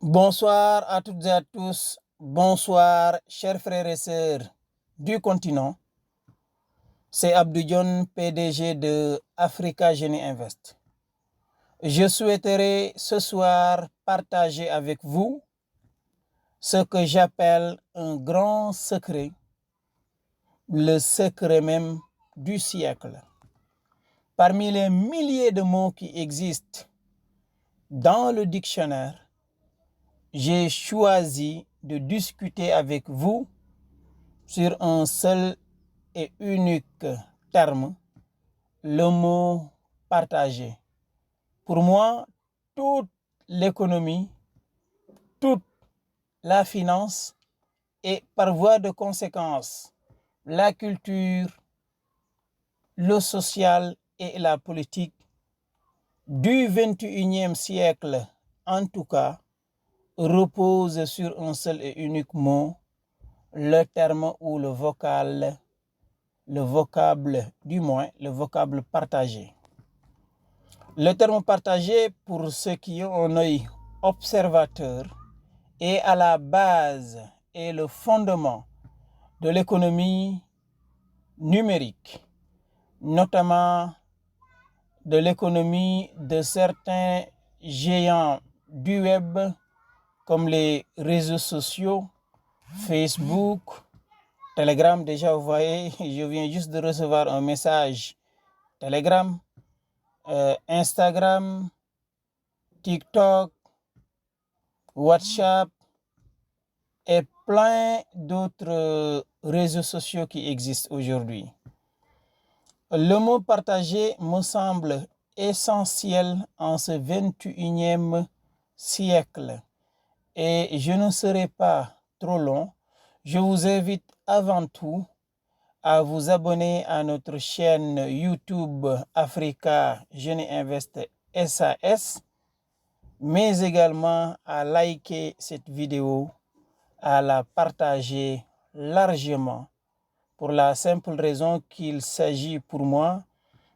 Bonsoir à toutes et à tous. Bonsoir, chers frères et sœurs du continent. C'est Abdou Dione, PDG de Africa Génie Invest. Je souhaiterais ce soir partager avec vous ce que j'appelle un grand secret, le secret même du siècle. Parmi les milliers de mots qui existent dans le dictionnaire, j'ai choisi de discuter avec vous sur un seul et unique terme, le mot partager. Pour moi, toute l'économie, toute la finance et par voie de conséquence, la culture, le social et la politique du 21e siècle, en tout cas, repose sur un seul et unique mot, le terme ou le vocable partagé. Le terme partagé, pour ceux qui ont un œil observateur, est à la base et le fondement de l'économie numérique, notamment de l'économie de certains géants du web comme les réseaux sociaux, Facebook, Telegram. Déjà, vous voyez, je viens juste de recevoir un message Telegram, Instagram, TikTok, WhatsApp et plein d'autres réseaux sociaux qui existent aujourd'hui. Le mot partagé me semble essentiel en ce 21e siècle et je ne serai pas trop long. Je vous invite avant tout à vous abonner à notre chaîne YouTube Africa Génie Invest SAS, mais également à liker cette vidéo, à la partager largement, pour la simple raison qu'il s'agit pour moi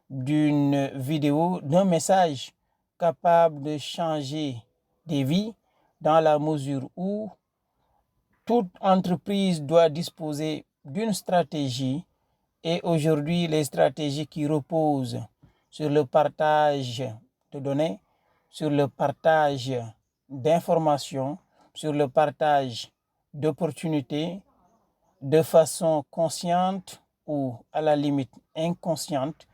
d'une vidéo, d'un message capable de changer des vies, dans la mesure où toute entreprise doit disposer d'une stratégie, et aujourd'hui les stratégies qui reposent sur le partage de données, sur le partage d'informations, sur le partage d'opportunités, de façon consciente ou à la limite inconsciente.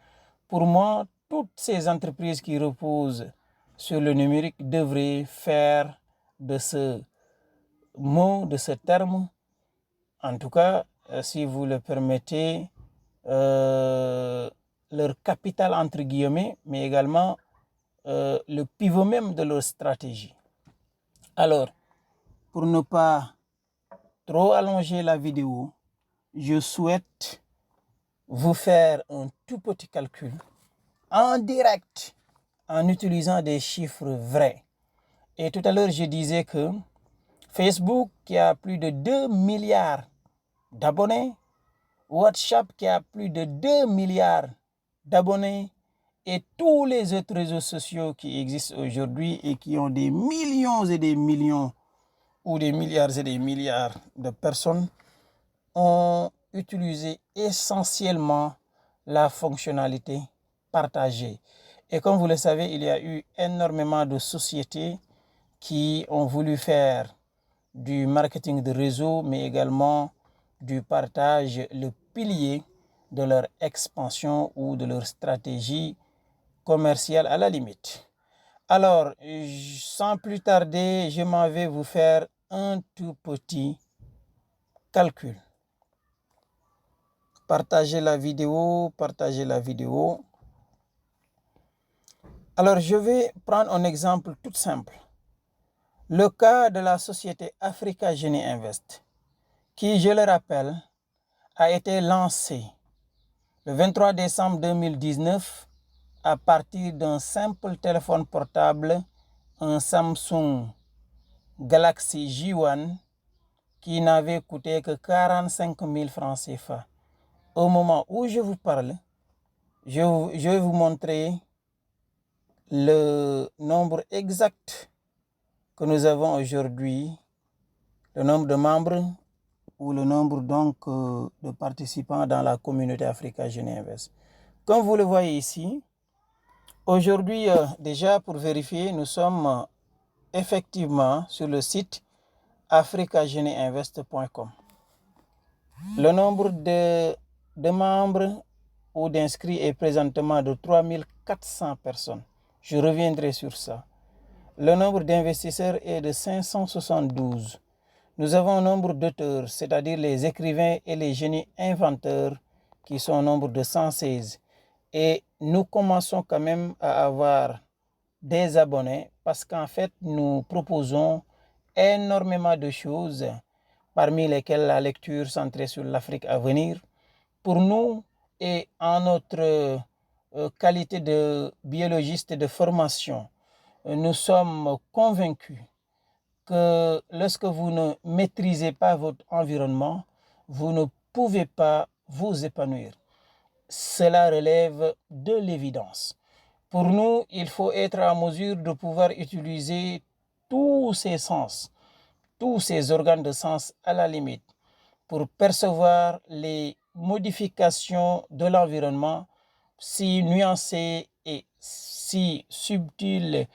Pour moi, toutes ces entreprises qui reposent sur le numérique devraient faire de ce mot, de ce terme, en tout cas, si vous le permettez, leur capital entre guillemets, mais également le pivot même de leur stratégie. Alors, pour ne pas trop allonger la vidéo, je souhaite vous faire un tout petit calcul en direct en utilisant des chiffres vrais. Et tout à l'heure, je disais que Facebook, qui a plus de 2 milliards d'abonnés, WhatsApp, qui a plus de 2 milliards d'abonnés, et tous les autres réseaux sociaux qui existent aujourd'hui et qui ont des millions et des millions ou des milliards et des milliards de personnes, ont utilisé essentiellement la fonctionnalité partagée. Et comme vous le savez, il y a eu énormément de sociétés qui ont voulu faire du marketing de réseau, mais également du partage, le pilier de leur expansion ou de leur stratégie commerciale à la limite. Alors, sans plus tarder, je m'en vais vous faire un tout petit calcul. Partagez la vidéo. Alors, je vais prendre un exemple tout simple. Le cas de la société Africa Génie Invest, qui, je le rappelle, a été lancée le 23 décembre 2019 à partir d'un simple téléphone portable, un Samsung Galaxy J1, qui n'avait coûté que 45 000 francs CFA. Au moment où je vous parle, je vais vous montrer le nombre exact que nous avons aujourd'hui, le nombre de membres ou le nombre donc de participants dans la communauté Africa Jeunes Invest. Comme vous le voyez ici, aujourd'hui déjà pour vérifier, nous sommes effectivement sur le site africajeunesinvest.com. Le nombre de membres ou d'inscrits est présentement de 3400 personnes. Je reviendrai sur ça. Le nombre d'investisseurs est de 572. Nous avons un nombre d'auteurs, c'est-à-dire les écrivains et les génies inventeurs, qui sont au nombre de 116. Et nous commençons quand même à avoir des abonnés parce qu'en fait, nous proposons énormément de choses, parmi lesquelles la lecture centrée sur l'Afrique à venir. Pour nous et en notre qualité de biologiste de formation, nous sommes convaincus que lorsque vous ne maîtrisez pas votre environnement, vous ne pouvez pas vous épanouir. Cela relève de l'évidence. Pour nous, il faut être en mesure de pouvoir utiliser tous ces sens, tous ces organes de sens à la limite, pour percevoir les modifications de l'environnement, si nuancées et si subtiles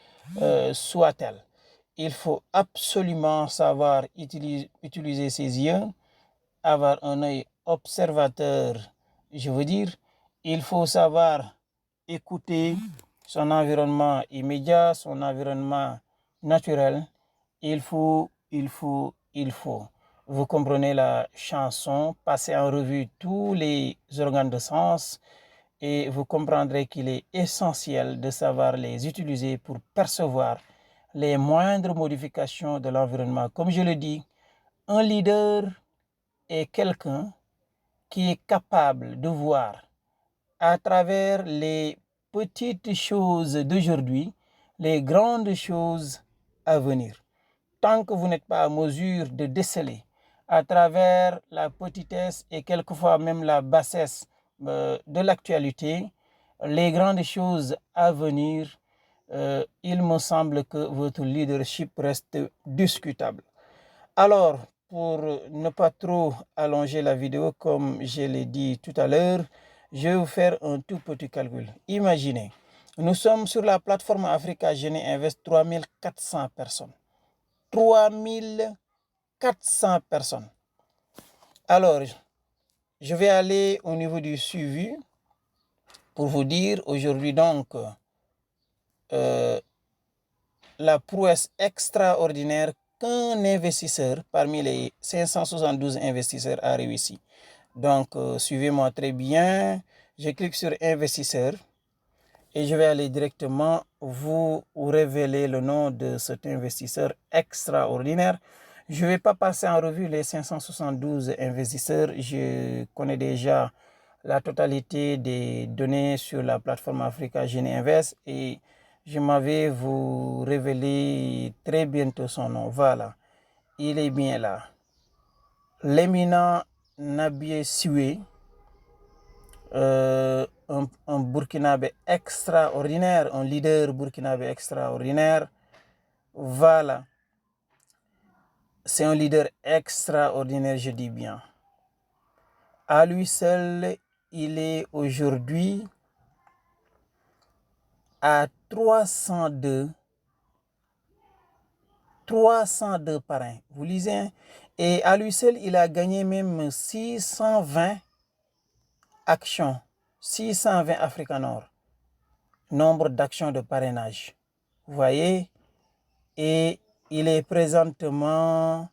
soient-elles. Il faut absolument savoir utiliser ses yeux, avoir un œil observateur, je veux dire. Il faut savoir écouter son environnement immédiat, son environnement naturel. Il faut. Vous comprenez la chanson, passez en revue tous les organes de sens et vous comprendrez qu'il est essentiel de savoir les utiliser pour percevoir les moindres modifications de l'environnement. Comme je le dis, un leader est quelqu'un qui est capable de voir à travers les petites choses d'aujourd'hui les grandes choses à venir. Tant que vous n'êtes pas en mesure de déceler à travers la petitesse et quelquefois même la bassesse de l'actualité les grandes choses à venir, il me semble que votre leadership reste discutable. Alors, pour ne pas trop allonger la vidéo, comme je l'ai dit tout à l'heure, je vais vous faire un tout petit calcul. Imaginez, nous sommes sur la plateforme Africa Jeunes Invest 3400 personnes. 3400 personnes. Alors, je vais aller au niveau du suivi pour vous dire aujourd'hui donc la prouesse extraordinaire qu'un investisseur parmi les 572 investisseurs a réussi. Donc, suivez-moi très bien. Je clique sur investisseur et je vais aller directement vous révéler le nom de cet investisseur extraordinaire. Je ne vais pas passer en revue les 572 investisseurs. Je connais déjà la totalité des données sur la plateforme Africa Jeunes Invest et je m'avais vous révéler très bientôt son nom. Voilà, il est bien là. L'éminent Nabié Sué, un Burkinabé extraordinaire, un leader burkinabé extraordinaire. Voilà, c'est un leader extraordinaire, je dis bien. À lui seul, il est aujourd'hui à 302 parrains. Vous lisez, hein? Et à lui seul, il a gagné même 620 actions, 620 Africa Nord, nombre d'actions de parrainage. Vous voyez, et il est présentement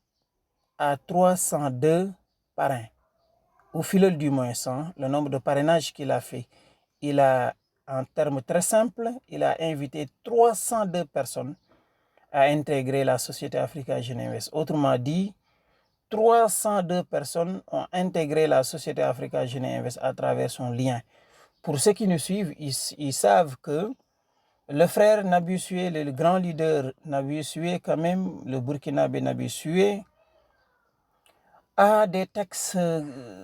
à 302 parrains. Au fil du moins, le nombre de parrainages qu'il a fait, il a, en termes très simples, il a invité 302 personnes à intégrer la société Africa Jeunes Invest. Autrement dit, 302 personnes ont intégré la société Africa Jeunes Invest à travers son lien. Pour ceux qui nous suivent, ils savent que le frère Nabié Sué, le grand leader Nabié Sué, quand même, le Burkinabé Nabié Sué, a des textes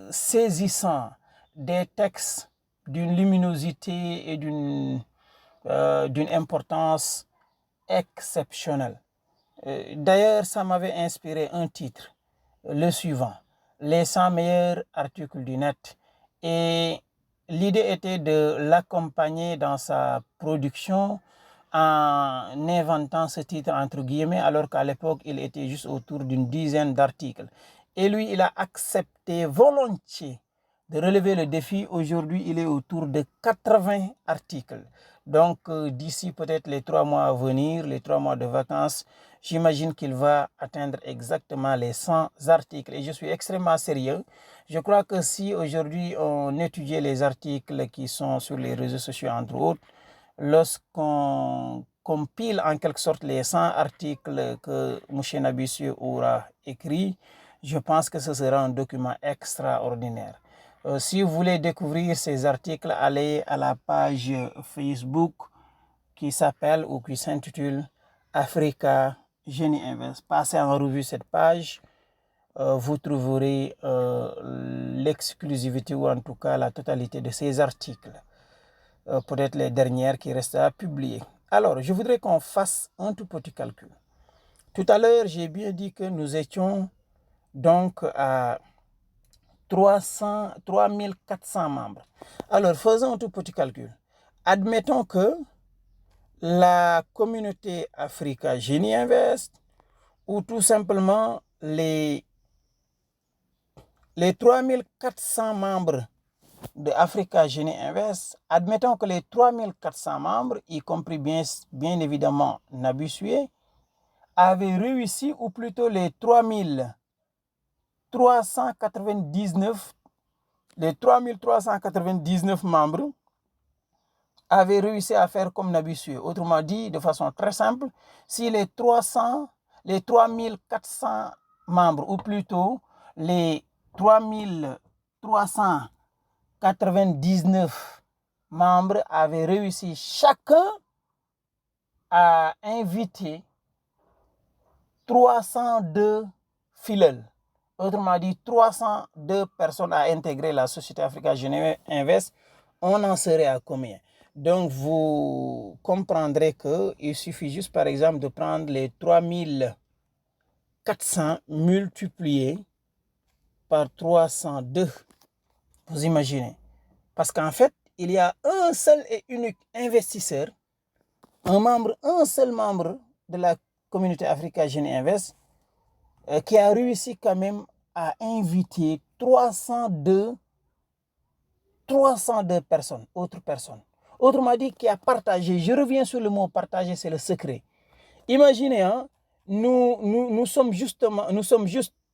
saisissants, des textes d'une luminosité et d'une importance exceptionnelle. D'ailleurs, ça m'avait inspiré un titre, le suivant, les 100 meilleurs articles du net. Et l'idée était de l'accompagner dans sa production en inventant ce titre entre guillemets, alors qu'à l'époque, il était juste autour d'une dizaine d'articles. Et lui, il a accepté volontiers de relever le défi. Aujourd'hui, il est autour de 80 articles. Donc, d'ici peut-être les 3 mois à venir, les 3 mois de vacances, j'imagine qu'il va atteindre exactement les 100 articles. Et je suis extrêmement sérieux. Je crois que si aujourd'hui on étudiait les articles qui sont sur les réseaux sociaux, entre autres, lorsqu'on compile en quelque sorte les 100 articles que M. Nabissieu aura écrits, je pense que ce sera un document extraordinaire. Si vous voulez découvrir ces articles, allez à la page Facebook qui s'appelle ou qui s'intitule Africa Génie Inverse. Passez en revue cette page, vous trouverez l'exclusivité ou en tout cas la totalité de ces articles. Peut-être les dernières qui restent à publier. Alors, je voudrais qu'on fasse un tout petit calcul. Tout à l'heure, j'ai bien dit que nous étions donc à 3400 membres. Alors, faisons un tout petit calcul. Admettons que la communauté Africa Génie Invest ou tout simplement les 3400 membres de Africa Génie Invest, admettons que les 3400 membres, y compris bien évidemment Nabissieu, avaient réussi, ou plutôt les 3399 membres avaient réussi à faire comme Nabissieu. Autrement dit, de façon très simple, si les 3400 membres, ou plutôt les 3399 membres avaient réussi chacun à inviter 302 fidèles. Autrement dit, 302 personnes à intégrer la société Africa Génie Invest, on en serait à combien? Donc, vous comprendrez qu'il suffit juste, par exemple, de prendre les 3400 multipliés par 302. Vous imaginez? Parce qu'en fait, il y a un seul et unique investisseur, un seul membre de la communauté Africa Génie Invest qui a réussi quand même à inviter 302 personnes, autres personnes. Autrement dit, qui a partagé. Je reviens sur le mot partager, c'est le secret. Imaginez, hein, nous sommes juste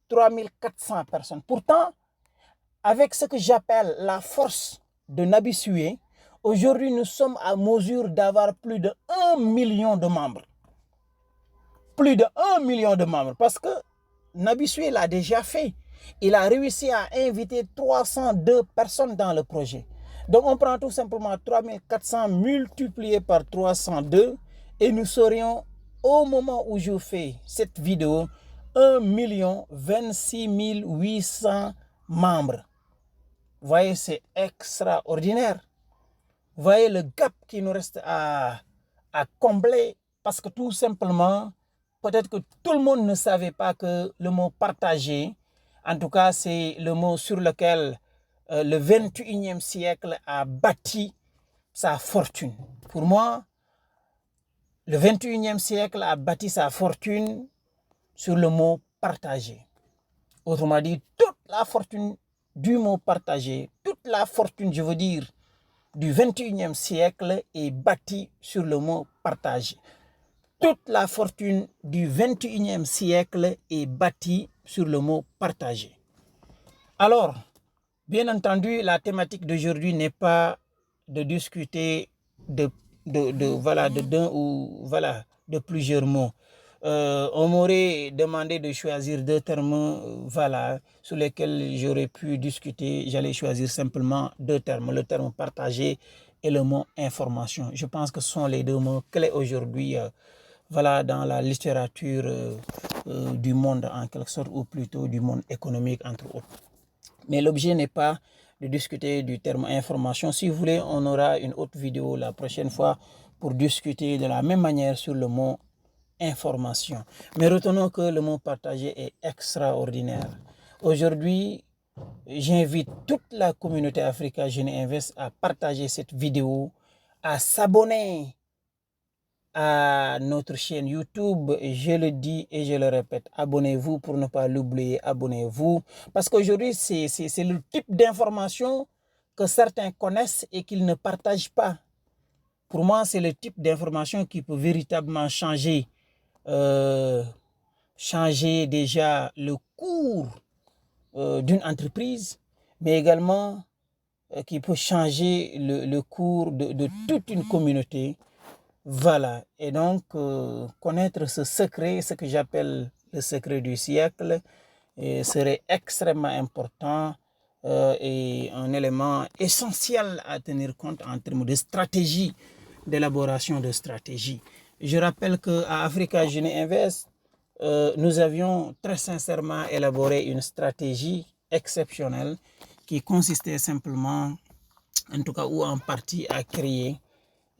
3400 personnes. Pourtant, avec ce que j'appelle la force de Nabissieu, aujourd'hui, nous sommes à mesure d'avoir plus de 1 million de membres. Plus de 1 million de membres. Parce que Nabissieu l'a déjà fait. Il a réussi à inviter 302 personnes dans le projet. Donc, on prend tout simplement 3400 multiplié par 302 et nous serions, au moment où je fais cette vidéo, 1 26 800 membres. Vous voyez, c'est extraordinaire. Vous voyez le gap qui nous reste à combler parce que tout simplement, peut-être que tout le monde ne savait pas que le mot partager, en tout cas, c'est le mot sur lequel le 21e siècle a bâti sa fortune. Pour moi, le 21e siècle a bâti sa fortune sur le mot partager. Autrement dit, toute la fortune du mot partager, toute la fortune, je veux dire, du 21e siècle est bâtie sur le mot partager. Toute la fortune du 21e siècle est bâtie sur le mot partager. Alors, bien entendu, la thématique d'aujourd'hui n'est pas de discuter de plusieurs mots. On m'aurait demandé de choisir 2 termes sur lesquels j'aurais pu discuter. J'allais choisir simplement 2 termes, le terme partagé et le mot information. Je pense que ce sont les 2 mots clés aujourd'hui dans la littérature du monde en quelque sorte, ou plutôt du monde économique entre autres. Mais l'objet n'est pas de discuter du terme information. Si vous voulez, on aura une autre vidéo la prochaine fois pour discuter de la même manière sur le mot information. Mais retenons que le mot partager est extraordinaire. Aujourd'hui, j'invite toute la communauté Africa Jeune Invest à partager cette vidéo, à s'abonner à notre chaîne YouTube. Je le dis et je le répète, abonnez-vous pour ne pas l'oublier, abonnez-vous. Parce qu'aujourd'hui, c'est le type d'information que certains connaissent et qu'ils ne partagent pas. Pour moi, c'est le type d'information qui peut véritablement changer déjà le cours d'une entreprise, mais également qui peut changer le cours de toute une communauté. Voilà, et donc connaître ce secret, ce que j'appelle le secret du siècle, serait extrêmement important et un élément essentiel à tenir compte en termes de stratégie, d'élaboration de stratégie. Je rappelle qu'à Africa Jeune Invest, nous avions très sincèrement élaboré une stratégie exceptionnelle qui consistait simplement, en tout cas ou en partie, à créer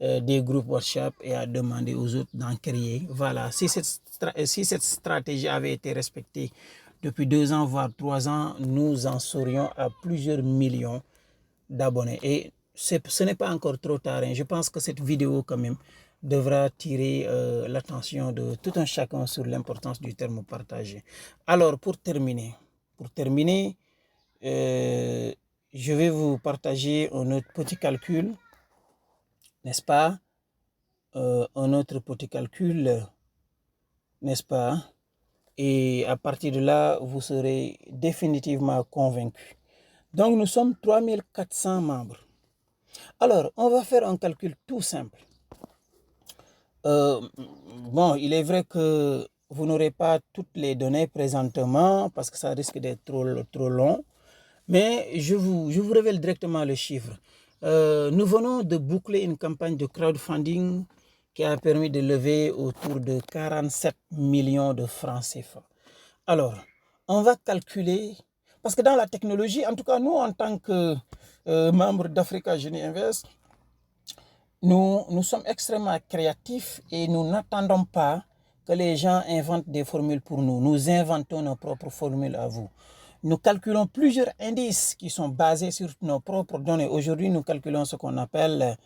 des groupes WhatsApp et à demander aux autres d'en créer. Voilà, si cette stratégie avait été respectée depuis 2 ans, voire 3 ans, nous en serions à plusieurs millions d'abonnés. Et ce n'est pas encore trop tard. Je pense que cette vidéo, quand même, devra tirer l'attention de tout un chacun sur l'importance du terme partagé. Alors, pour terminer, je vais vous partager un autre petit calcul, n'est-ce pas? Un autre petit calcul, n'est-ce pas? Et à partir de là, vous serez définitivement convaincu. Donc, nous sommes 3400 membres. Alors, on va faire un calcul tout simple. Bon, il est vrai que vous n'aurez pas toutes les données présentement parce que ça risque d'être trop long. Mais je vous révèle directement le chiffre. Nous venons de boucler une campagne de crowdfunding qui a permis de lever autour de 47 millions de francs CFA. Alors, on va calculer, parce que dans la technologie, en tout cas nous en tant que membres d'Africa Jeune Invest, nous sommes extrêmement créatifs et nous n'attendons pas que les gens inventent des formules pour nous. Nous inventons nos propres formules à vous. Nous calculons plusieurs indices qui sont basés sur nos propres données. Aujourd'hui, nous calculons ce qu'on appelle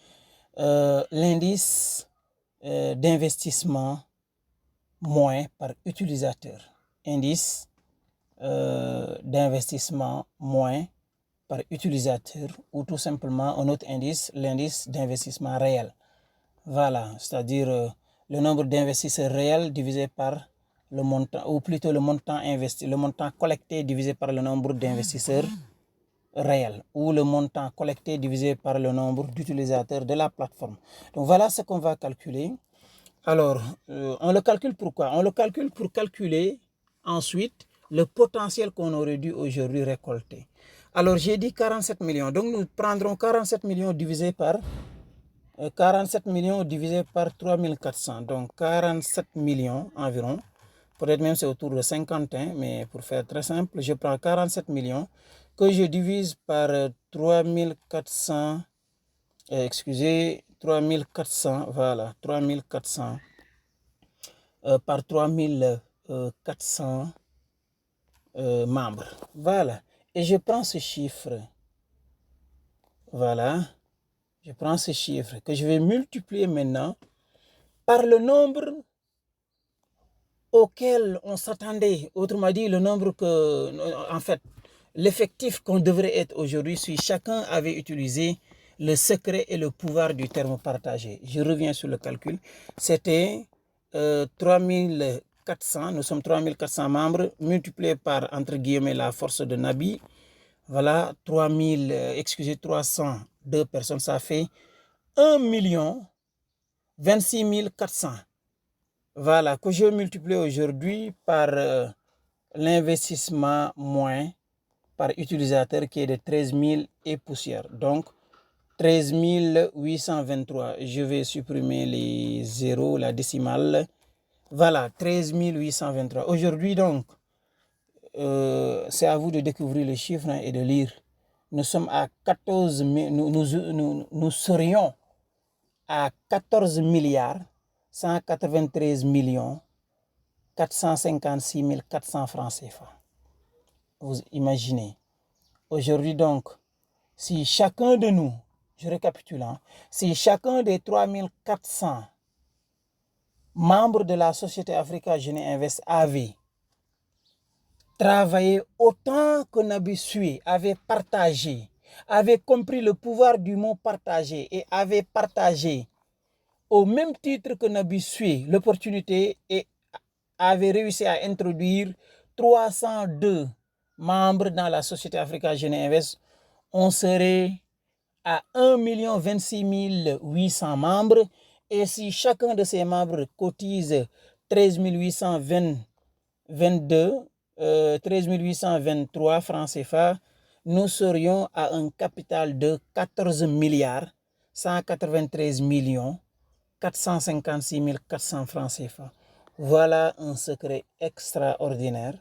l'indice d'investissement moins par utilisateur. Indice d'investissement moins par utilisateur, ou tout simplement un autre indice, l'indice d'investissement réel. Voilà, c'est-à-dire le nombre d'investisseurs réels divisé par le montant, ou plutôt le montant investi, le montant collecté divisé par le nombre d'investisseurs réels, ou le montant collecté divisé par le nombre d'utilisateurs de la plateforme. Donc voilà ce qu'on va calculer. Alors, on le calcule pourquoi? On le calcule pour calculer ensuite le potentiel qu'on aurait dû aujourd'hui récolter. Alors, j'ai dit 47 millions. Donc, nous prendrons 47 millions divisé par 3400. Donc, 47 millions environ. Peut-être même c'est autour de 51, mais pour faire très simple, je prends 47 millions que je divise par 3400, 3400, voilà, 3400 par 3400 membres. Voilà. Et je prends ce chiffre. Voilà. Je prends ce chiffre que je vais multiplier maintenant par le nombre auquel on s'attendait. Autrement dit, le nombre en fait, l'effectif qu'on devrait être aujourd'hui si chacun avait utilisé le secret et le pouvoir du terme partagé. Je reviens sur le calcul. C'était 3400, nous sommes 3400 membres, multiplié par, entre guillemets, la force de Nabi. Voilà, 302 personnes, ça fait 1 26 400. Voilà, que je multiplie aujourd'hui par l'investissement moins par utilisateur qui est de 13 000 et poussière. Donc, 13 823. Je vais supprimer les zéros, la décimale. Voilà, 13 823. Aujourd'hui, donc, c'est à vous de découvrir les chiffres et de lire. Nous sommes à 14 000, nous serions à 14 milliards 193 456 400 francs CFA. Vous imaginez. Aujourd'hui donc, si chacun de nous, je récapitule, si chacun des 3400 membres de la société Africa Jeunet Invest avait travaillé autant que Nabi Sué, avait partagé, avait compris le pouvoir du mot partager et avait partagé au même titre que Nabi Sué l'opportunité et avait réussi à introduire 302 membres dans la société Africa Jeunet Invest, on serait à 1 26 800 membres. Et si chacun de ces membres cotise 13 823 francs CFA, nous serions à un capital de 14 milliards 193 456 400 francs CFA. Voilà un secret extraordinaire.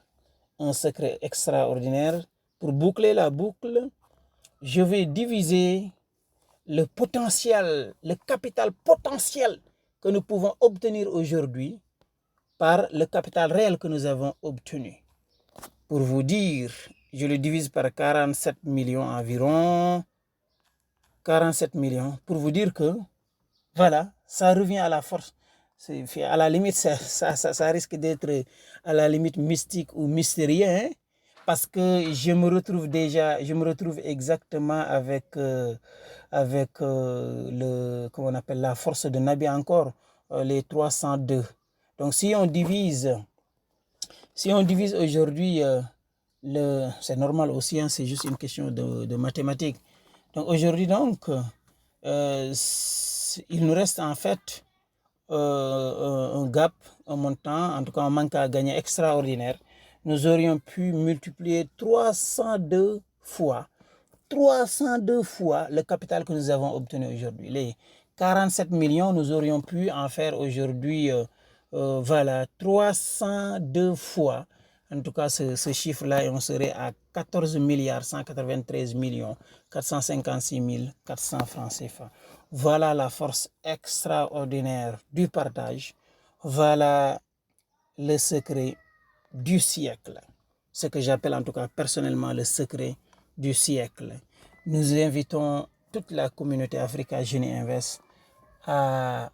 Un secret extraordinaire. Pour boucler la boucle, je vais diviser le potentiel, le capital potentiel que nous pouvons obtenir aujourd'hui par le capital réel que nous avons obtenu. Pour vous dire, je le divise par 47 millions environ. 47 millions. Pour vous dire que, voilà, ça revient à la force. À la limite, ça risque d'être à la limite mystique ou mystérieux, hein? Parce que je me retrouve exactement avec comment on appelle, la force de Nabi encore, les 302. Donc si on divise aujourd'hui, c'est normal aussi, hein, c'est juste une question de mathématiques. Donc aujourd'hui donc, il nous reste en fait un gap, un montant, en tout cas un manque à gagner extraordinaire. Nous aurions pu multiplier 302 fois le capital que nous avons obtenu aujourd'hui. Les 47 millions, nous aurions pu en faire aujourd'hui, voilà, 302 fois. En tout cas, ce chiffre-là, et on serait à 14 milliards 193 millions 456 400 francs CFA. Voilà la force extraordinaire du partage. Voilà le secret du siècle. Ce que j'appelle en tout cas personnellement le secret du siècle. Nous invitons toute la communauté Africa Jeunet Invest à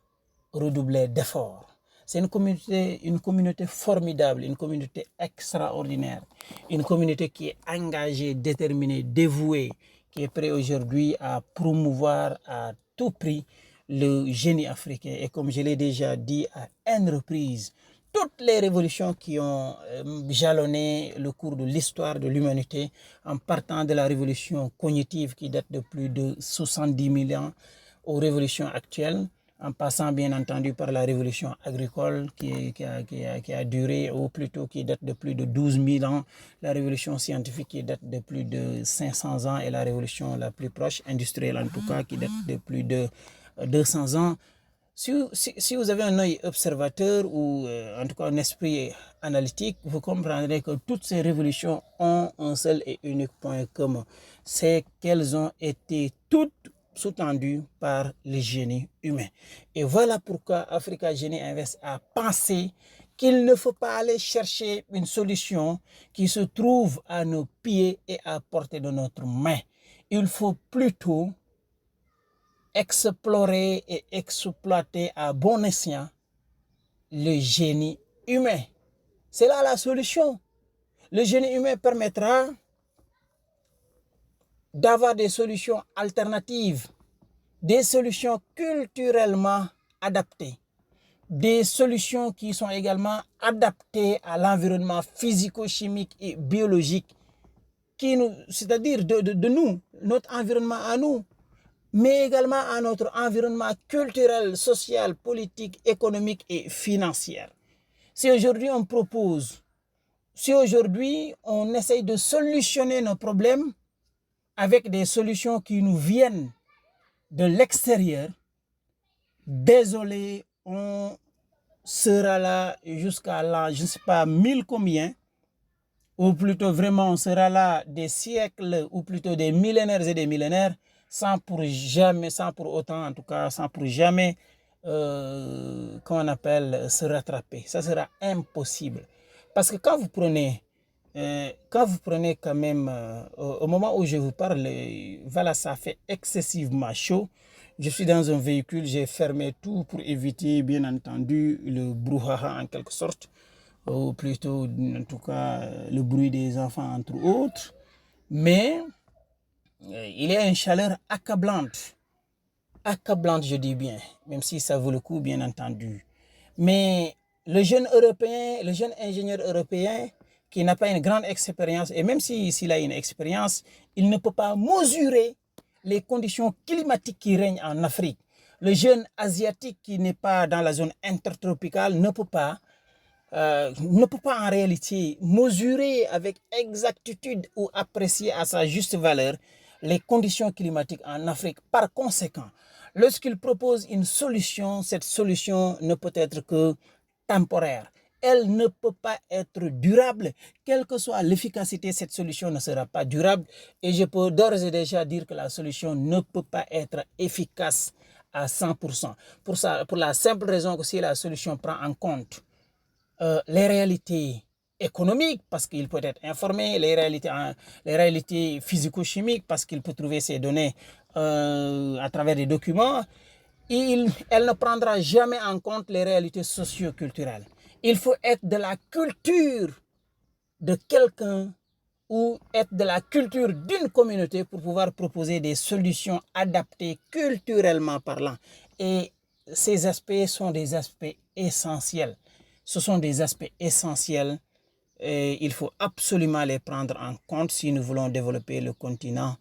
redoubler d'efforts. C'est une communauté formidable, une communauté extraordinaire, une communauté qui est engagée, déterminée, dévouée, qui est prête aujourd'hui à promouvoir à tout prix le génie africain. Et comme je l'ai déjà dit à N reprises, toutes les révolutions qui ont jalonné le cours de l'histoire de l'humanité, en partant de la révolution cognitive qui date de plus de 70 000 ans aux révolutions actuelles, en passant bien entendu par la révolution agricole qui a duré, ou plutôt qui date de plus de 12 000 ans, la révolution scientifique qui date de plus de 500 ans et la révolution la plus proche, industrielle en tout cas, qui date de plus de 200 ans. Si vous avez un œil observateur ou en tout cas un esprit analytique, vous comprendrez que toutes ces révolutions ont un seul et unique point commun. C'est qu'elles ont été toutes sous-tendues par le génie humain. Et voilà pourquoi Africa Jeunet Invest a pensé qu'il ne faut pas aller chercher une solution qui se trouve à nos pieds et à portée de notre main. Il faut plutôt explorer et exploiter à bon escient le génie humain. C'est là la solution. Le génie humain permettra d'avoir des solutions alternatives, des solutions culturellement adaptées, des solutions qui sont également adaptées à l'environnement physico-chimique et biologique, c'est-à-dire de nous, notre environnement à nous, mais également à notre environnement culturel, social, politique, économique et financier. Si aujourd'hui on propose, si aujourd'hui on essaye de solutionner nos problèmes avec des solutions qui nous viennent de l'extérieur, désolé, on sera là jusqu'à là, je ne sais pas, 1000 combien, ou plutôt vraiment on sera là des siècles, ou plutôt des millénaires et des millénaires, sans pour autant, en tout cas, sans pour jamais comment on appelle, se rattraper. Ça sera impossible. Parce que quand vous prenez quand même, au moment où je vous parle, voilà, ça fait excessivement chaud. Je suis dans un véhicule, j'ai fermé tout pour éviter, bien entendu, le brouhaha en quelque sorte, ou plutôt, en tout cas, le bruit des enfants, entre autres. Mais il y a une chaleur accablante, je dis bien, même si ça vaut le coup, bien entendu. Mais le jeune européen, le jeune ingénieur européen qui n'a pas une grande expérience, et même s'il a une expérience, il ne peut pas mesurer les conditions climatiques qui règnent en Afrique. Le jeune asiatique qui n'est pas dans la zone intertropicale ne peut pas en réalité mesurer avec exactitude ou apprécier à sa juste valeur les conditions climatiques en Afrique. Par conséquent, lorsqu'il propose une solution, cette solution ne peut être que temporaire. Elle ne peut pas être durable. Quelle que soit l'efficacité, cette solution ne sera pas durable. Et je peux d'ores et déjà dire que la solution ne peut pas être efficace à 100%. Pour la simple raison que si la solution prend en compte les réalités économiques, parce qu'il peut être informé, les réalités physico-chimiques, parce qu'il peut trouver ces données à travers des documents, elle ne prendra jamais en compte les réalités socio-culturelles. Il faut être de la culture de quelqu'un ou être de la culture d'une communauté pour pouvoir proposer des solutions adaptées culturellement parlant. Et ces aspects sont des aspects essentiels. Ce sont des aspects essentiels et il faut absolument les prendre en compte si nous voulons développer le continent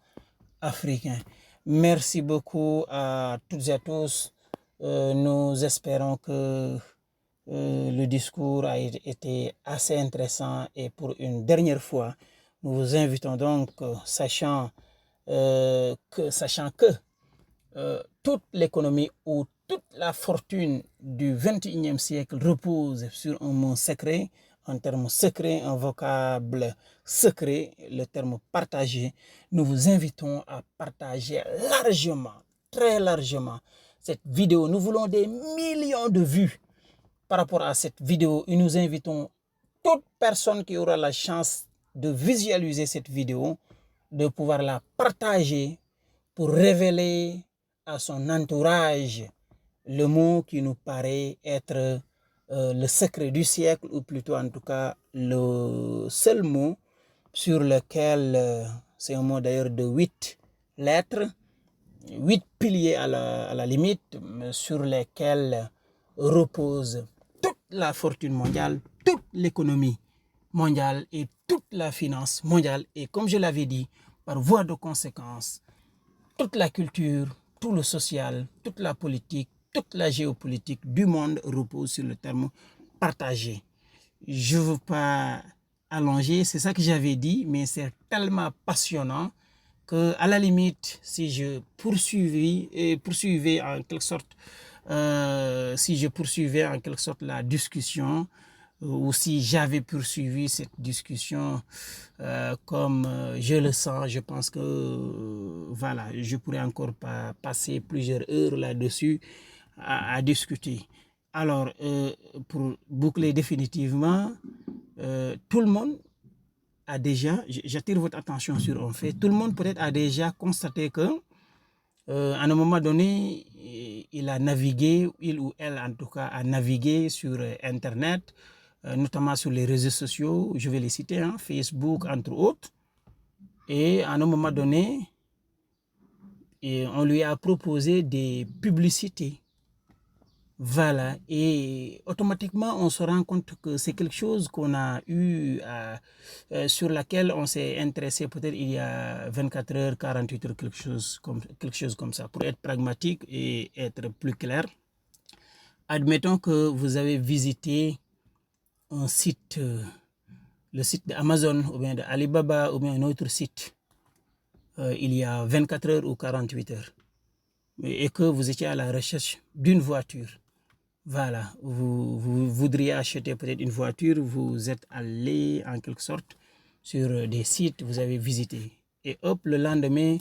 africain. Merci beaucoup à toutes et à tous. Nous espérons que le discours a été assez intéressant et pour une dernière fois, nous vous invitons donc, sachant que toute l'économie ou toute la fortune du 21e siècle repose sur un mot secret, un terme secret, un vocable secret, le terme partagé. Nous vous invitons à partager largement, très largement cette vidéo. Nous voulons des millions de vues par rapport à cette vidéo et nous invitons toute personne qui aura la chance de visualiser cette vidéo, de pouvoir la partager pour révéler à son entourage le mot qui nous paraît être le secret du siècle, ou plutôt en tout cas le seul mot sur lequel, c'est un mot d'ailleurs de 8 lettres, 8 piliers à la limite, sur lesquels repose toute la fortune mondiale, toute l'économie mondiale et toute la finance mondiale. Et comme je l'avais dit, par voie de conséquence, toute la culture, tout le social, toute la politique, toute la géopolitique du monde repose sur le terme partagé. Je ne veux pas allonger, c'est ça que j'avais dit, mais c'est tellement passionnant que, à la limite, si je poursuivais en quelque sorte, la discussion, ou si j'avais poursuivi cette discussion comme je le sens, je pense que voilà, je pourrais encore passer plusieurs heures là-dessus à discuter. Alors, pour boucler définitivement, tout le monde a déjà, j'attire votre attention sur un fait, tout le monde peut-être a déjà constaté que à un moment donné, il ou elle en tout cas, a navigué sur Internet, notamment sur les réseaux sociaux, je vais les citer, hein, Facebook entre autres, et à un moment donné, on lui a proposé des publicités. Voilà, et automatiquement, on se rend compte que c'est quelque chose qu'on a eu, sur laquelle on s'est intéressé peut-être il y a 24 heures, 48 heures, quelque chose comme ça, pour être pragmatique et être plus clair. Admettons que vous avez visité un site, le site d'Amazon ou bien d'Alibaba ou bien un autre site, il y a 24 heures ou 48 heures, et que vous étiez à la recherche d'une voiture. Voilà, vous voudriez acheter peut-être une voiture, vous êtes allé en quelque sorte sur des sites, vous avez visité. Et hop, le lendemain,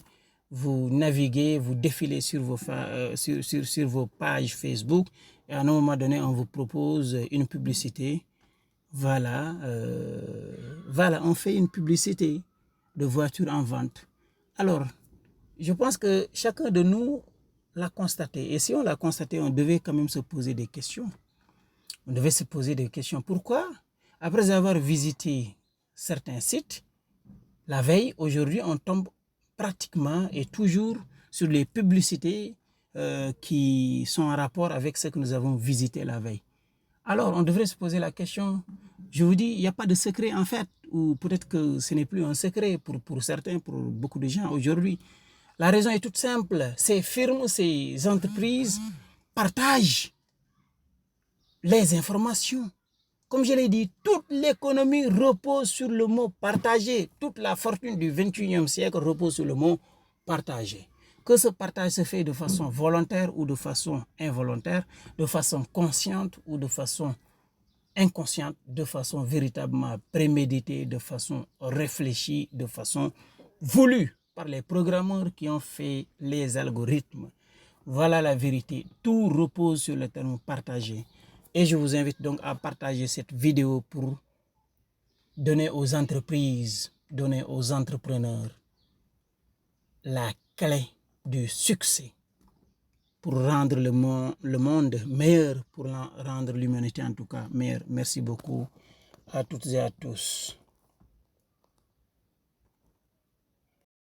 vous naviguez, vous défilez sur vos pages Facebook et à un moment donné, on vous propose une publicité. Voilà, voilà, on fait une publicité de voitures en vente. Alors, je pense que chacun de nous l'a constaté. Et si on l'a constaté, on devait quand même se poser des questions. On devait se poser des questions. Pourquoi? Après avoir visité certains sites, la veille, aujourd'hui, on tombe pratiquement et toujours sur les publicités qui sont en rapport avec ce que nous avons visité la veille. Alors, on devrait se poser la question, je vous dis, il n'y a pas de secret en fait, ou peut-être que ce n'est plus un secret pour certains, pour beaucoup de gens aujourd'hui. La raison est toute simple, ces firmes, ces entreprises partagent les informations. Comme je l'ai dit, toute l'économie repose sur le mot partager. Toute la fortune du 21e siècle repose sur le mot partager. Que ce partage se fait de façon volontaire ou de façon involontaire, de façon consciente ou de façon inconsciente, de façon véritablement préméditée, de façon réfléchie, de façon voulue par les programmeurs qui ont fait les algorithmes. Voilà la vérité. Tout repose sur le terme partager. Et je vous invite donc à partager cette vidéo pour donner aux entreprises, donner aux entrepreneurs la clé du succès pour rendre le monde meilleur, pour rendre l'humanité en tout cas meilleure. Merci beaucoup à toutes et à tous.